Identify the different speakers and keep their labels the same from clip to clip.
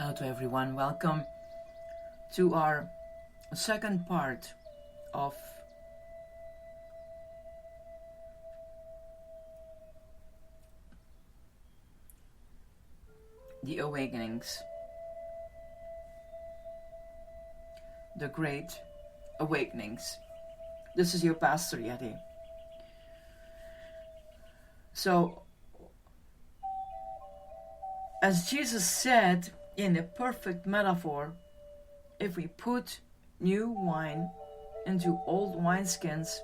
Speaker 1: Hello to everyone. Welcome to our second part of the Awakenings, the Great Awakenings. This is your Pastor Yeti. So, as Jesus said in a perfect metaphor, if we put new wine into old wineskins,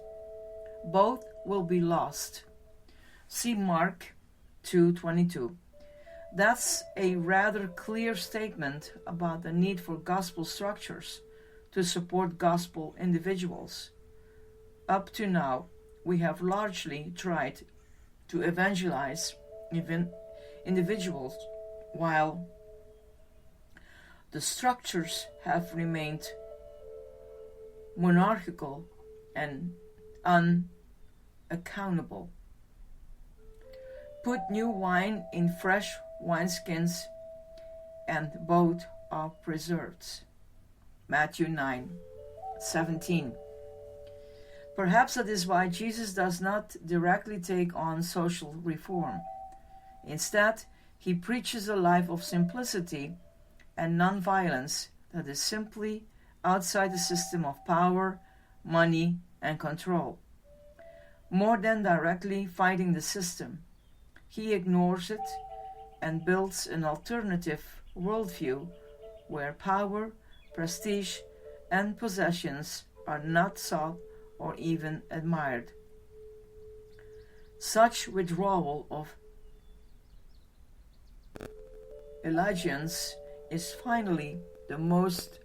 Speaker 1: both will be lost. See Mark 2:22. That's a rather clear statement about the need for gospel structures to support gospel individuals. Up to now, we have largely tried to evangelize individuals, while the structures have remained monarchical and unaccountable. Put new wine in fresh wineskins, and both are preserved. Matthew 9:17. Perhaps that is why Jesus does not directly take on social reform. Instead, he preaches a life of simplicity and non-violence that is simply outside the system of power, money, and control. More than directly fighting the system, he ignores it and builds an alternative worldview where power, prestige, and possessions are not sought or even admired. Such withdrawal of allegiance is finally the most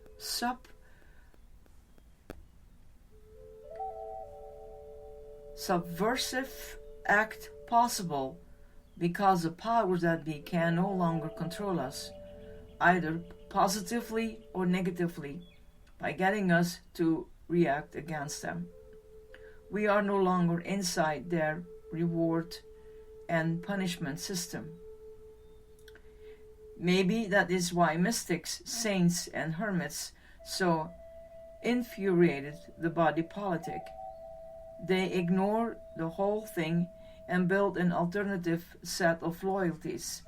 Speaker 1: subversive act possible, because the powers that be can no longer control us, either positively or negatively, by getting us to react against them. We are no longer inside their reward and punishment system. Maybe that is why mystics, saints, and hermits so infuriated the body politic. They ignore the whole thing and build an alternative set of loyalties.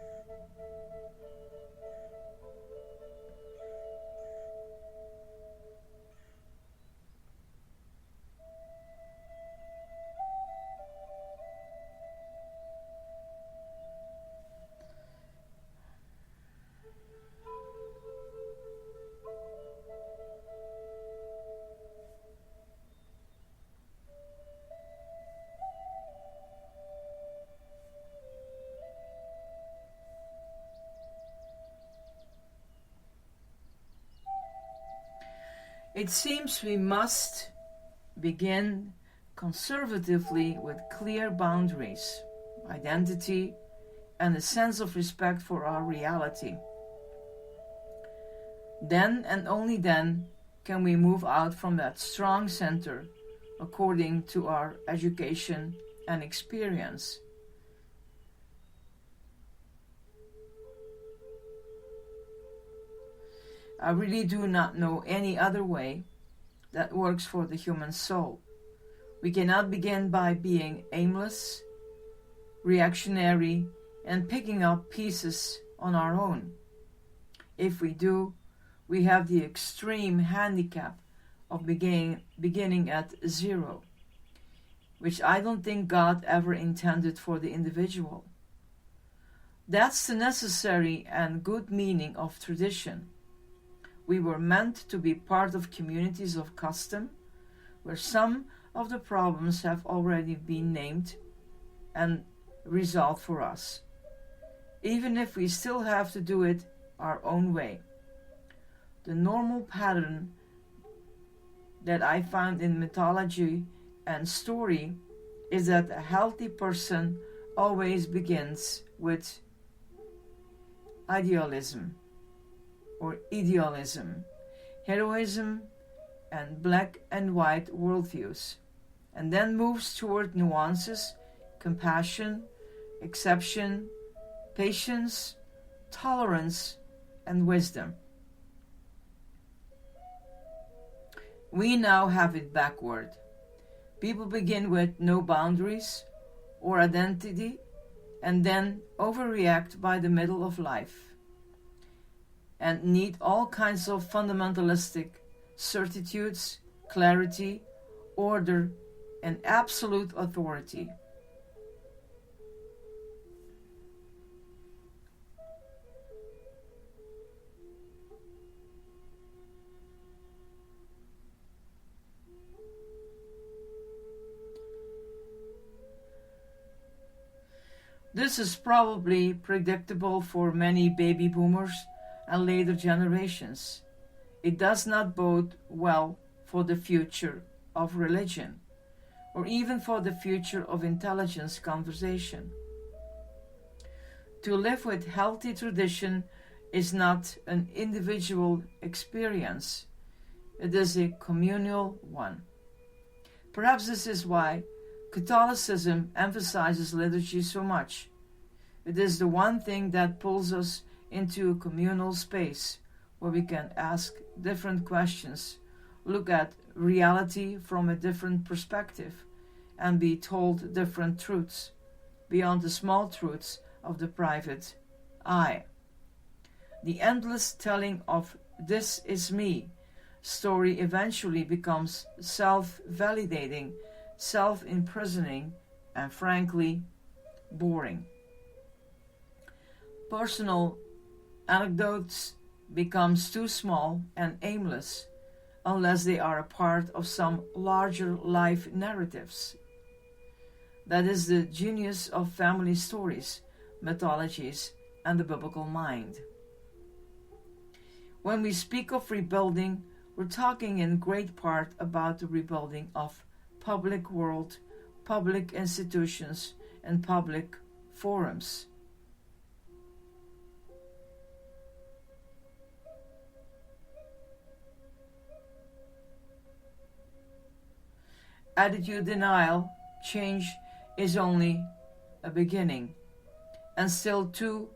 Speaker 1: It seems we must begin conservatively with clear boundaries, identity, and a sense of respect for our reality. Then and only then can we move out from that strong center according to our education and experience. I really do not know any other way that works for the human soul. We cannot begin by being aimless, reactionary, and picking up pieces on our own. If we do, we have the extreme handicap of beginning at zero, which I don't think God ever intended for the individual. That's the necessary and good meaning of tradition. We were meant to be part of communities of custom, where some of the problems have already been named and resolved for us, even if we still have to do it our own way. The normal pattern that I found in mythology and story is that a healthy person always begins with idealism, heroism, and black and white worldviews, and then moves toward nuances, compassion, exception, patience, tolerance, and wisdom. We now have it backward. People begin with no boundaries or identity and then overreact by the middle of life and need all kinds of fundamentalistic certitudes, clarity, order, and absolute authority. This is probably predictable for many baby boomers and later generations. It does not bode well for the future of religion, or even for the future of intelligence conversation. To live with healthy tradition is not an individual experience, it is a communal one. Perhaps this is why Catholicism emphasizes liturgy so much. It is the one thing that pulls us into a communal space where we can ask different questions, look at reality from a different perspective, and be told different truths beyond the small truths of the private I. The endless telling of "this is me" story eventually becomes self-validating, self-imprisoning, and frankly, boring. Personal anecdotes becomes too small and aimless unless they are a part of some larger life narratives. That is the genius of family stories, mythologies, and the biblical mind. When we speak of rebuilding, we're talking in great part about the rebuilding of public world, public institutions, and public forums. Attitude denial, change is only a beginning and still too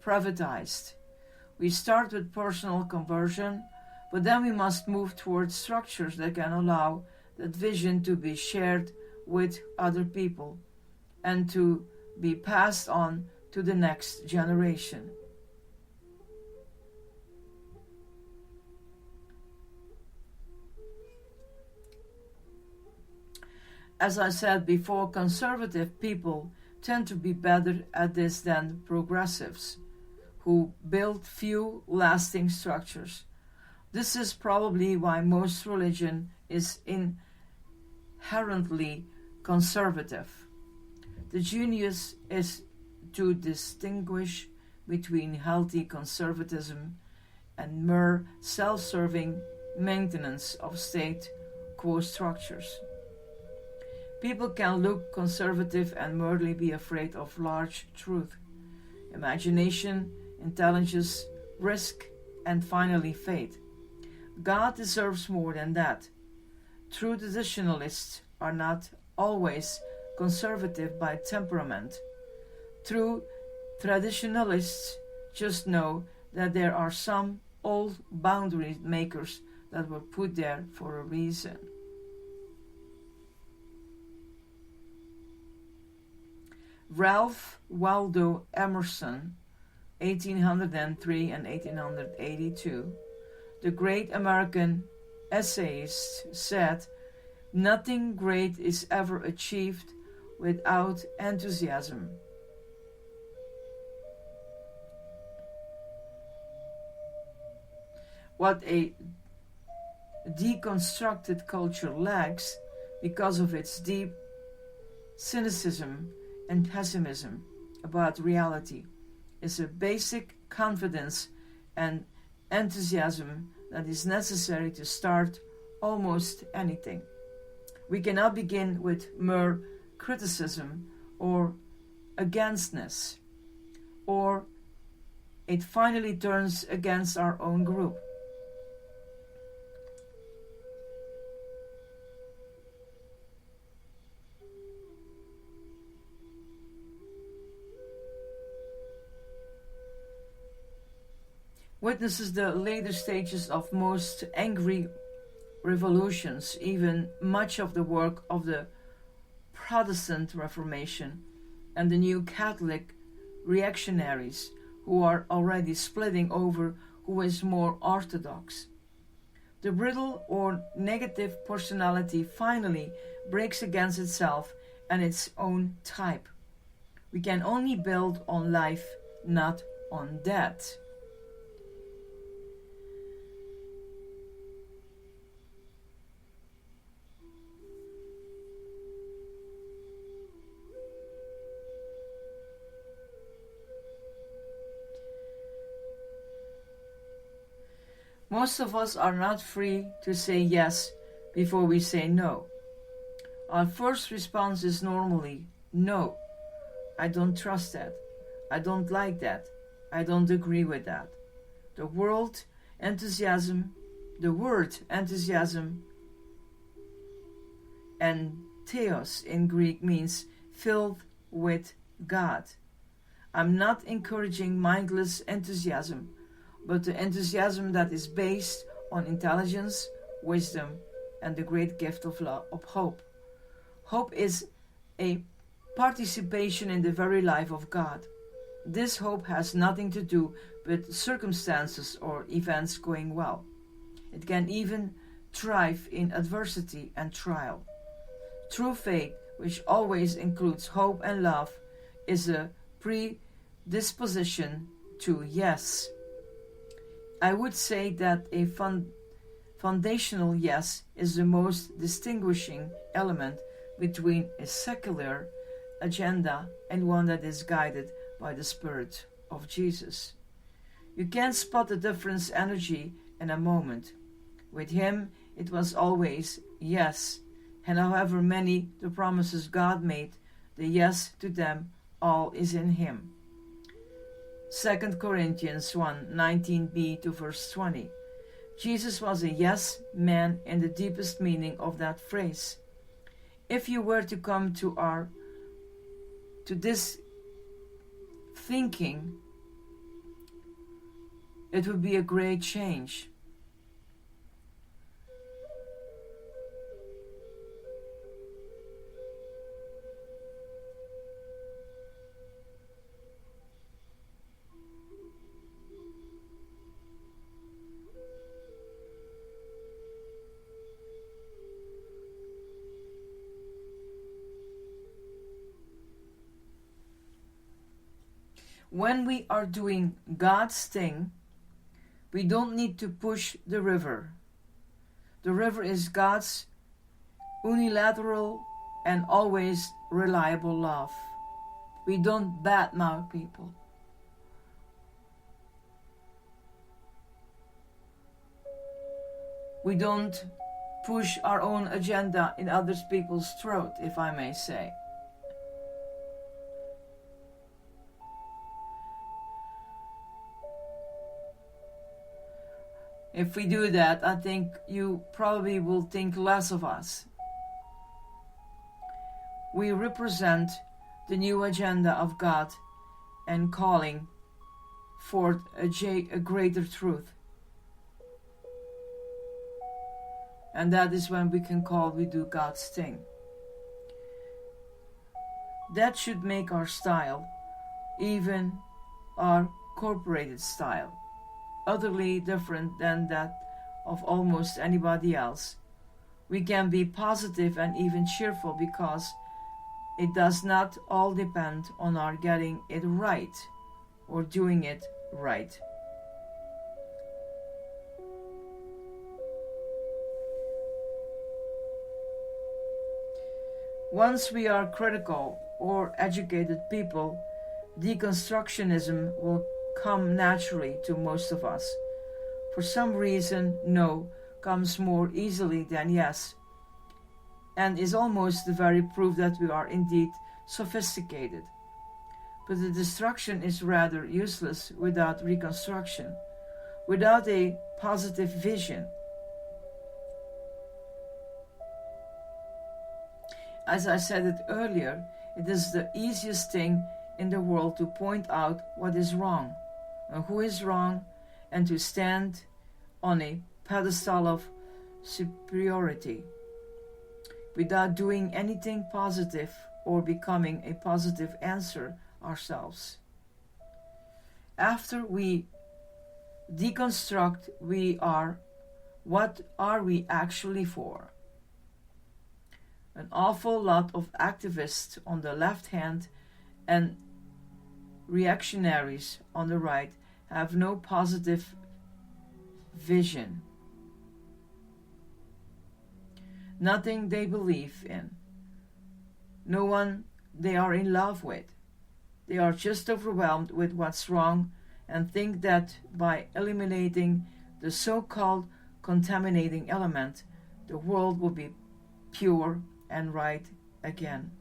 Speaker 1: privatized. We start with personal conversion, but then we must move towards structures that can allow that vision to be shared with other people and to be passed on to the next generation. As I said before, conservative people tend to be better at this than progressives, who build few lasting structures. This is probably why most religion is inherently conservative. The genius is to distinguish between healthy conservatism and mere self-serving maintenance of state quo structures. People can look conservative and merely be afraid of large truth, imagination, intelligence, risk, and finally faith. God deserves more than that. True traditionalists are not always conservative by temperament. True traditionalists just know that there are some old boundary makers that were put there for a reason. Ralph Waldo Emerson, 1803 and 1882, the great American essayist, said, "Nothing great is ever achieved without enthusiasm." What a deconstructed culture lacks, because of its deep cynicism and pessimism about reality, is a basic confidence and enthusiasm that is necessary to start almost anything. We cannot begin with mere criticism or againstness, or it finally turns against our own group. witnesses the later stages of most angry revolutions, even much of the work of the Protestant Reformation and the New Catholic reactionaries, who are already splitting over who is more orthodox. The brittle or negative personality finally breaks against itself and its own type. We can only build on life, not on death. Most of us are not free to say yes before we say no. Our first response is normally, no, I don't trust that. I don't like that. I don't agree with that. The word enthusiasm and theos in Greek means filled with God. I'm not encouraging mindless enthusiasm, but the enthusiasm that is based on intelligence, wisdom, and the great gift of hope. Hope is a participation in the very life of God. This hope has nothing to do with circumstances or events going well. It can even thrive in adversity and trial. True faith, which always includes hope and love, is a predisposition to yes. I would say that a foundational yes is the most distinguishing element between a secular agenda and one that is guided by the Spirit of Jesus. You can spot the difference energy in a moment. With him, it was always yes, and however many the promises God made, the yes to them all is in him. 2 Corinthians 1:19b to verse 20. Jesus was a yes man in the deepest meaning of that phrase. If you were to come to this thinking, it would be a great change. When we are doing God's thing, we don't need to push the river. The river is God's unilateral and always reliable love. We don't badmouth people. We don't push our own agenda in other people's throat, if I may say. If we do that, I think you probably will think less of us. We represent the new agenda of God and calling forth a greater truth. And that is when we can call we do God's thing. That should make our style, even our corporated style, utterly different than that of almost anybody else. We can be positive and even cheerful because it does not all depend on our getting it right or doing it right. Once we are critical or educated people, deconstructionism will come naturally to most of us. For some reason, no comes more easily than yes, and is almost the very proof that we are indeed sophisticated. But the destruction is rather useless without reconstruction, without a positive vision. As I said it earlier, it is the easiest thing in the world to point out what is wrong and who is wrong and to stand on a pedestal of superiority without doing anything positive or becoming a positive answer ourselves. After we deconstruct what are we actually for? An awful lot of activists on the left hand and reactionaries on the right have no positive vision. Nothing they believe in. No one they are in love with. They are just overwhelmed with what's wrong and think that by eliminating the so-called contaminating element, the world will be pure and right again.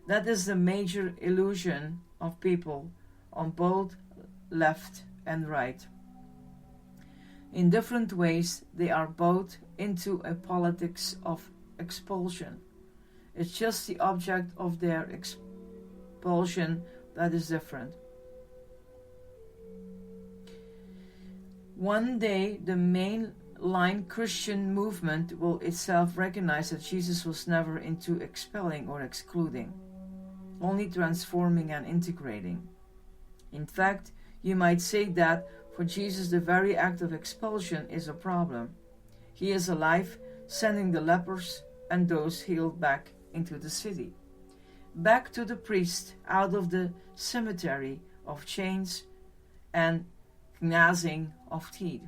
Speaker 1: That is the major illusion of people on both left and right. In different ways, they are both into a politics of expulsion. It's just the object of their expulsion that is different. One day, the mainline Christian movement will itself recognize that Jesus was never into expelling or excluding, only transforming and integrating. In fact, you might say that for Jesus, the very act of expulsion is a problem. He is alive, sending the lepers and those healed back into the city, back to the priest, out of the cemetery of chains and gnashing of teeth.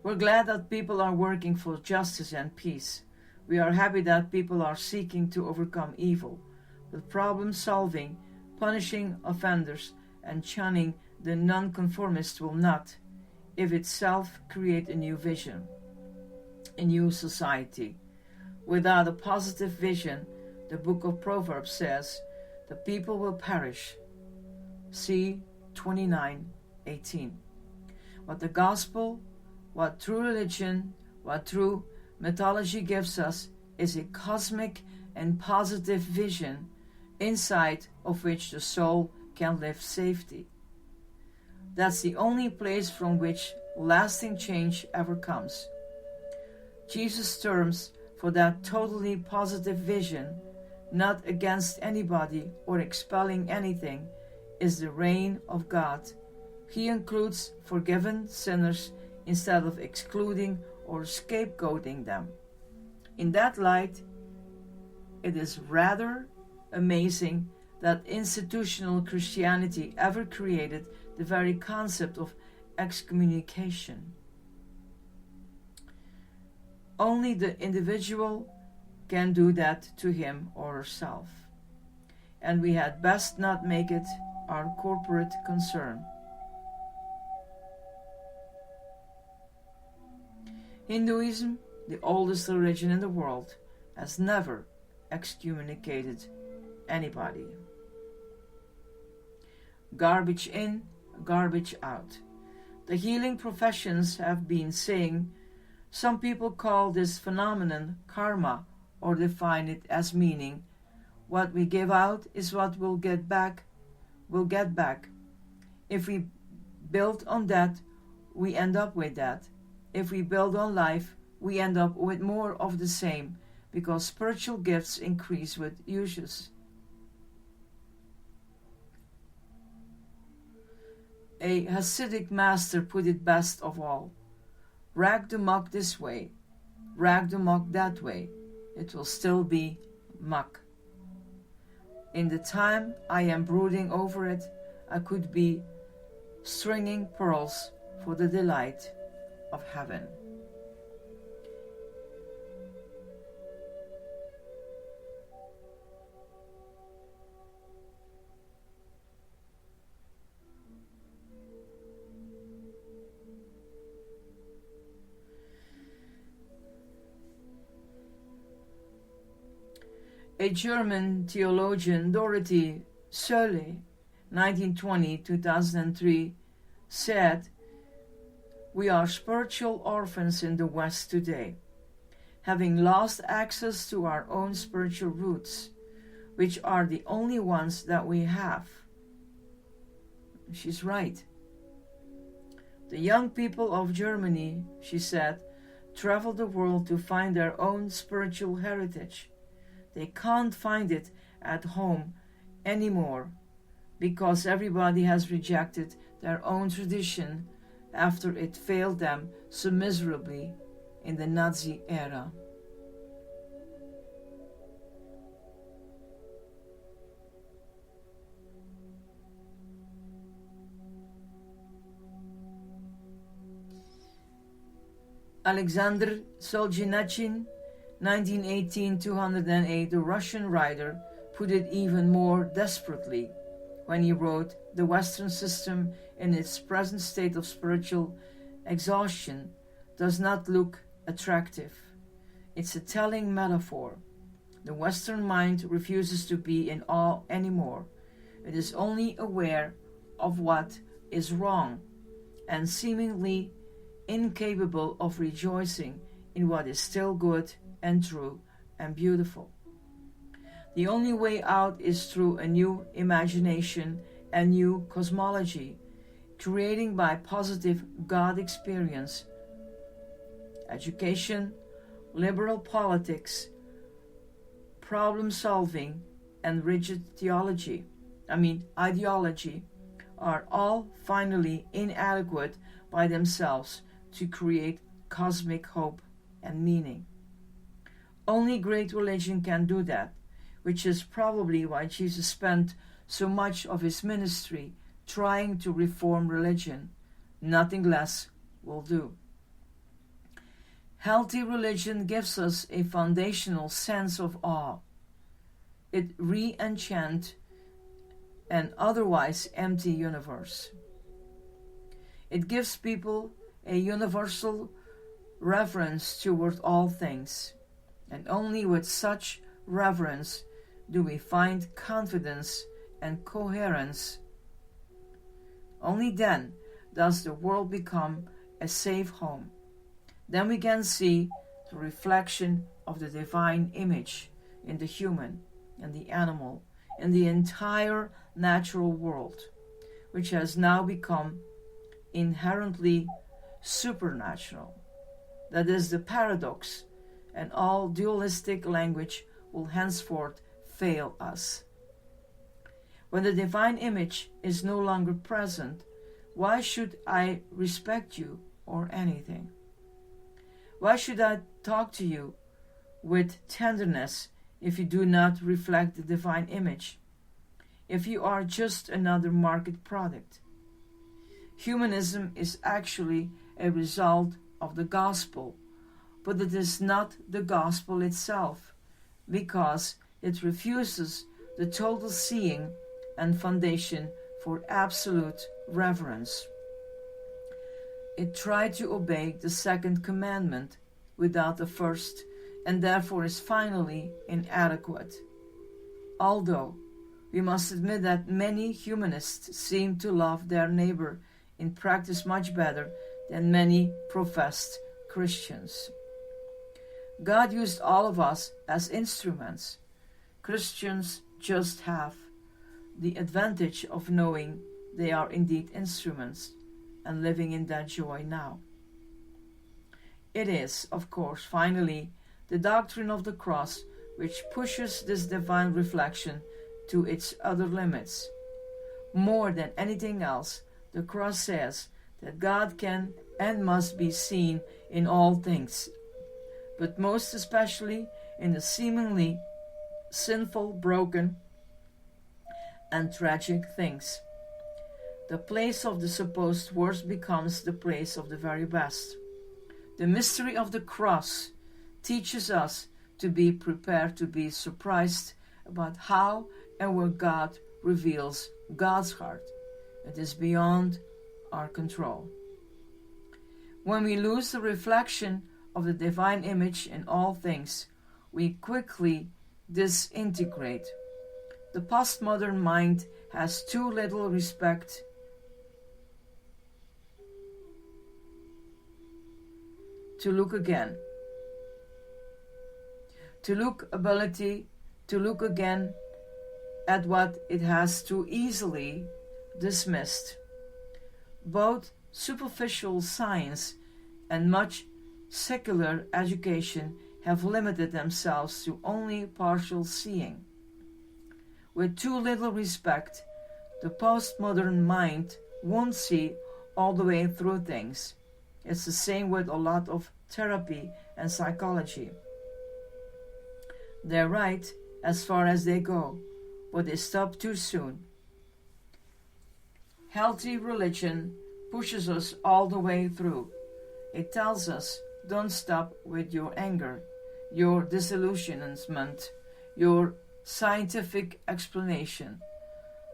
Speaker 1: We're glad that people are working for justice and peace. We are happy that people are seeking to overcome evil, with problem solving, punishing offenders, and shunning the nonconformist will not, if itself, create a new vision, a new society. Without a positive vision, the book of Proverbs says, the people will perish. See 29:18. What the gospel, what true religion, what true mythology gives us is a cosmic and positive vision inside of which the soul can live safety. That's the only place from which lasting change ever comes. Jesus' terms for that totally positive vision, not against anybody or expelling anything, is the reign of God. He includes forgiven sinners instead of excluding or scapegoating them. In that light, it is rather amazing that institutional Christianity ever created the very concept of excommunication. Only the individual can do that to him or herself, and we had best not make it our corporate concern. Hinduism, the oldest religion in the world, has never excommunicated anybody. Garbage in, garbage out. The healing professions have been saying some people call this phenomenon karma or define it as meaning what we give out is what we'll get back. If we build on that, we end up with that. If we build on life, we end up with more of the same, because spiritual gifts increase with uses. A Hasidic master put it best of all: rag the muck this way, rag the muck that way, it will still be muck. In the time I am brooding over it, I could be stringing pearls for the delight of heaven. A German theologian, Dorothy Sölle, 1920-2003, said, "We are spiritual orphans in the West today, having lost access to our own spiritual roots. which are the only ones that we have. She's right. The young people of Germany, she said, travel the world to find their own spiritual heritage. They can't find it at home anymore because everybody has rejected their own tradition after it failed them so miserably in the Nazi era. Alexander Solzhenitsyn, 1918-208, the Russian writer, put it even more desperately when he wrote, "The Western system in its present state of spiritual exhaustion does not look attractive. It's a telling metaphor. The Western mind refuses to be in awe anymore. It is only aware of what is wrong and seemingly incapable of rejoicing in what is still good and true and beautiful. The only way out is through a new imagination and new cosmology, creating by positive God experience, education, liberal politics, problem solving, and rigid ideology are all finally inadequate by themselves to create cosmic hope and meaning. Only great religion can do that, which is probably why Jesus spent so much of his ministry trying to reform religion. Nothing less will do. Healthy religion gives us a foundational sense of awe. It re-enchants an otherwise empty universe. It gives people a universal reverence toward all things, and only with such reverence do we find confidence and coherence. Only then does the world become a safe home. Then we can see the reflection of the divine image in the human and the animal and the entire natural world, which has now become inherently supernatural. That is the paradox, and all dualistic language will henceforth fail us. When the divine image is no longer present, why should I respect you or anything? Why should I talk to you with tenderness if you do not reflect the divine image? If you are just another market product? Humanism is actually a result of the gospel, but it is not the gospel itself, because it refuses the total seeing and foundation for absolute reverence. It tried to obey the second commandment without the first, and therefore is finally inadequate. Although we must admit that many humanists seem to love their neighbor in practice much better than many professed Christians. God used all of us as instruments. Christians just have the advantage of knowing they are indeed instruments and living in that joy now. It is, of course, finally, the doctrine of the cross which pushes this divine reflection to its other limits. More than anything else, the cross says that God can and must be seen in all things, but most especially in the seemingly sinful, broken, and tragic things. The place of the supposed worst becomes the place of the very best. The mystery of the cross teaches us to be prepared to be surprised about how and where God reveals God's heart. It is beyond our control. When we lose the reflection of the divine image in all things, we quickly disintegrate. The postmodern mind has too little respect to look again. To look ability to look again at what it has too easily dismissed. Both superficial science and much secular education have limited themselves to only partial seeing. With too little respect, the postmodern mind won't see all the way through things. It's the same with a lot of therapy and psychology. They're right as far as they go, but they stop too soon. Healthy religion pushes us all the way through. It tells us, don't stop with your anger, your disillusionment, your scientific explanation.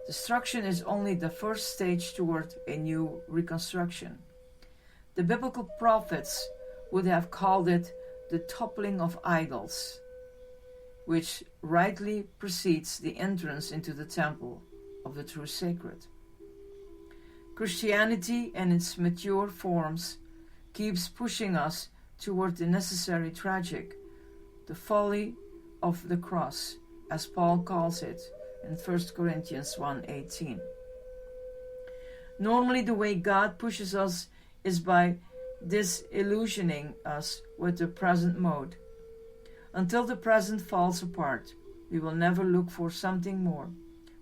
Speaker 1: Destruction is only the first stage toward a new reconstruction. The biblical prophets would have called it the toppling of idols, which rightly precedes the entrance into the temple of the true sacred. Christianity and its mature forms keeps pushing us toward the necessary tragic, the folly of the cross, as Paul calls it in 1 Corinthians 1:18. Normally the way God pushes us is by disillusioning us with the present mode. Until the present falls apart, we will never look for something more.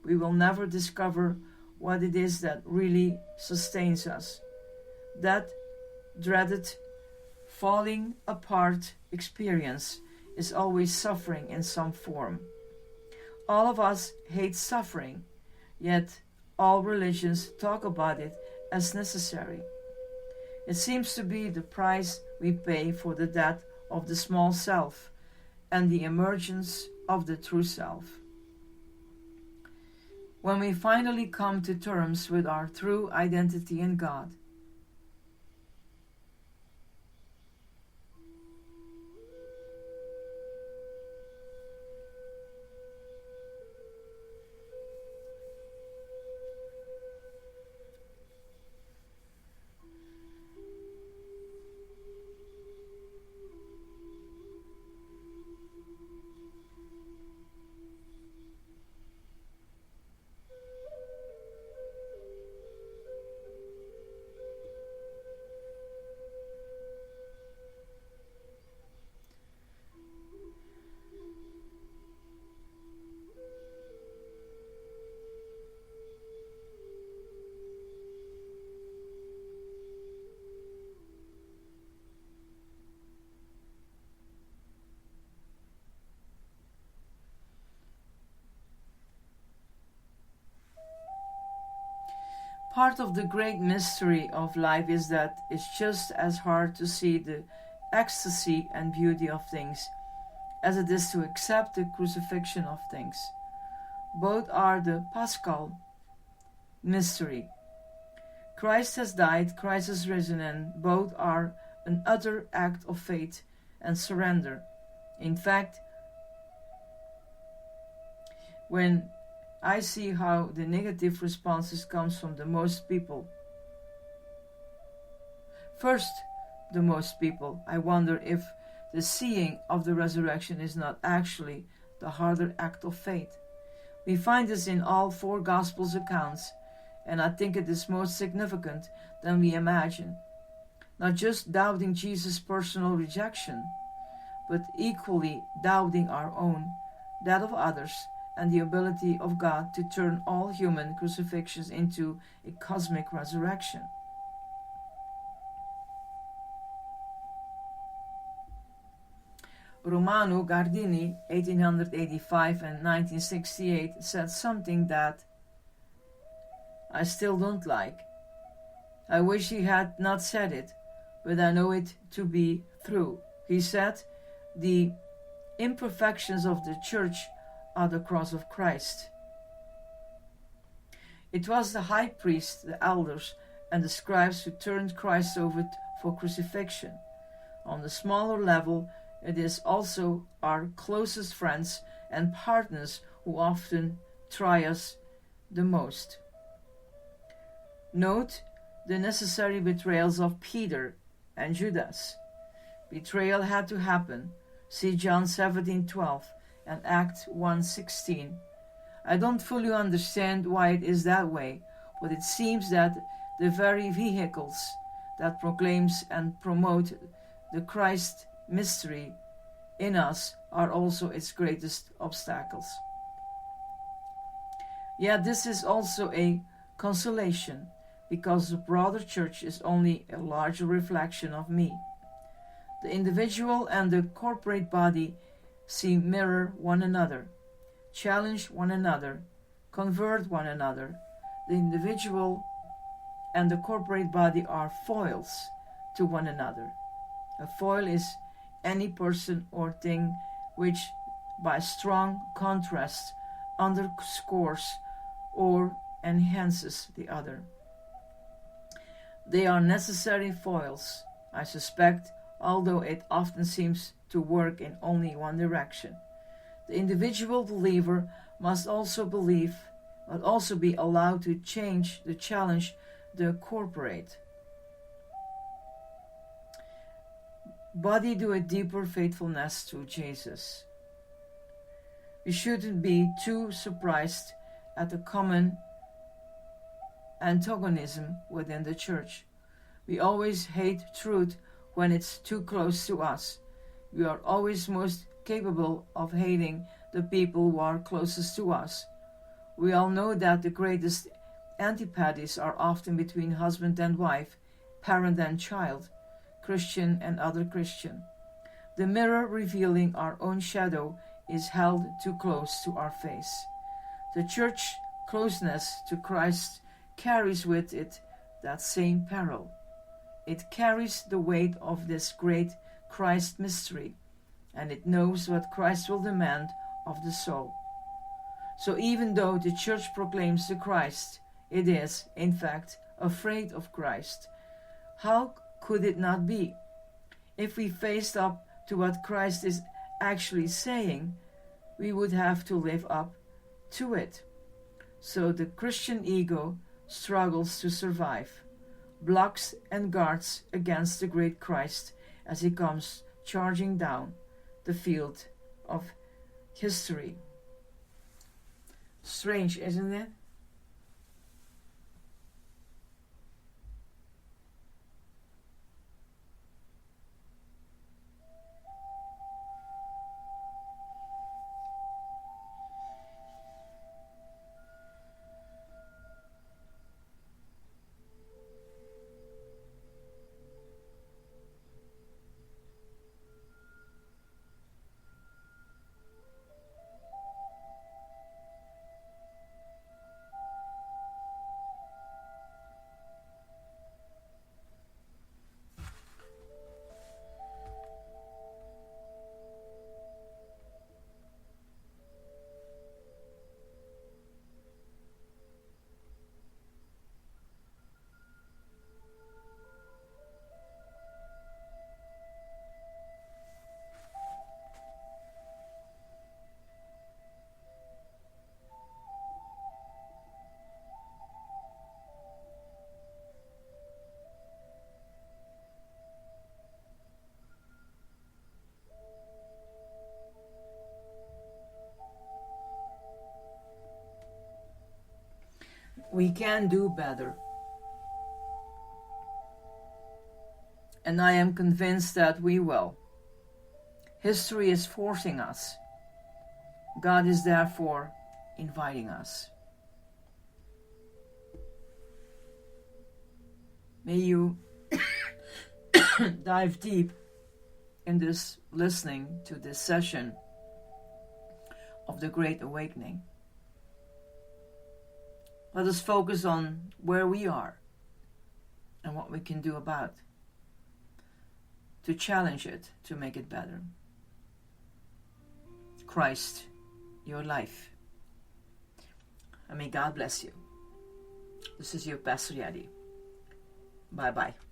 Speaker 1: We will never discover what it is that really sustains us. That dreaded falling apart experience is always suffering in some form. All of us hate suffering, yet all religions talk about it as necessary. It seems to be the price we pay for the death of the small self and the emergence of the true self. When we finally come to terms with our true identity in God, part of the great mystery of life is that it's just as hard to see the ecstasy and beauty of things as it is to accept the crucifixion of things. Both are the Paschal mystery. Christ has died, Christ has risen, and both are an utter act of faith and surrender. In fact, when I see how the negative responses comes from the most people. First, the most people. I wonder if the seeing of the resurrection is not actually the harder act of faith. We find this in all four Gospels accounts, and I think it is more significant than we imagine. Not just doubting Jesus' personal rejection, but equally doubting our own, that of others, and the ability of God to turn all human crucifixions into a cosmic resurrection. Romano Guardini, 1885 and 1968, said something that I still don't like. I wish he had not said it, but I know it to be true. He said, "The imperfections of the church are the cross of Christ." It was the high priest, the elders, and the scribes who turned Christ over for crucifixion. On the smaller level, it is also our closest friends and partners who often try us the most. Note the necessary betrayals of Peter and Judas. Betrayal had to happen. See John 17:12 and Acts 1:16. I don't fully understand why it is that way, but it seems that the very vehicles that proclaims and promote the Christ mystery in us are also its greatest obstacles. Yet this is also a consolation, because the broader church is only a larger reflection of me. The individual and the corporate body mirror one another, challenge one another, convert one another. The individual and the corporate body are foils to one another. A foil is any person or thing which, by strong contrast, underscores or enhances the other. They are necessary foils, I suspect, although it often seems to work in only one direction. The individual believer must also be allowed to challenge the corporate body to a deeper faithfulness to Jesus. We shouldn't be too surprised at the common antagonism within the church. We always hate truth when it's too close to us. We are always most capable of hating the people who are closest to us. We all know that the greatest antipathies are often between husband and wife, parent and child, Christian and other Christian. The mirror revealing our own shadow is held too close to our face. The church closeness to Christ carries with it that same peril. It carries the weight of this great Christ mystery, and it knows what Christ will demand of the soul. So even though the church proclaims the Christ, it is, in fact, afraid of Christ. How could it not be? If we faced up to what Christ is actually saying, we would have to live up to it. So the Christian ego struggles to survive, blocks and guards against the great Christ as he comes charging down the field of history. Strange, isn't it? We can do better. And I am convinced that we will. History is forcing us. God is therefore inviting us. May you dive deep in this listening to this session of the Great Awakening. Let us focus on where we are and what we can do about to challenge it, to make it better. Christ, your life. And may God bless you. This is your Pastor Yadi. Bye-bye.